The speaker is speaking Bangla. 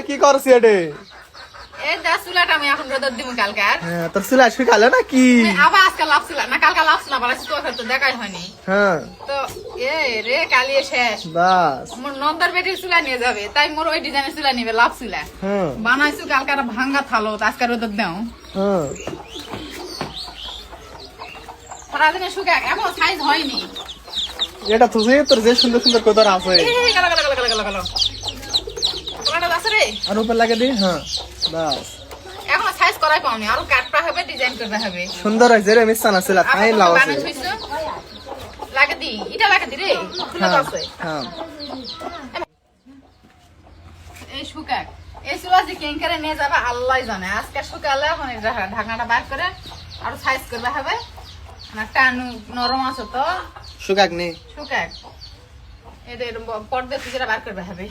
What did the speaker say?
কি করছি এডে? এই দা চুলাটা আমি এখন রোদ দিব কালকে আর তোর চুলা শুকালে না কি? আবার আজকে লাভছিল না, কালকে লাভছিল না, বলাছি তো তো দেখাই হয়নি। হ্যাঁ তো রে কালি শেষ বাস। মোর নন্দর বেটির চুলা নিয়ে যাবে, তাই মোর ওই ডিজাইনের চুলা নিবে লাভছিল। বানাইছো কালকে আর ভাঙ্গা থালো, আজকে রোদ দাও। সারাদিনে শুকা এখন সাইজ হয়নি। এটা তুই তোর যে সুন্দর সুন্দর কোদর আছে আর উপর লাগে দি। হ্যাঁ বাস, এখন সাইজ করাই পাওনি, আরো কাটতে হবে, ডিজাইন করতে হবে। সুন্দর হয়েছে রে, মিশান আছে তাই লাভ আছে। লাগে দি এটা লাগে দি রে, খুলে আছে। হ্যাঁ এই শুকাক এই চুলা যে কেঙ্কারে নিয়ে যাবে আল্লাহ জানে। আজকে শুকালে এখন ঢাকনাটা বাইর করে আরো সাইজ করতে হবে না, টান নরম আছে তো শুকাক নেই শুকাক। এটা পর্দা থেকে বাইর করতে হবে।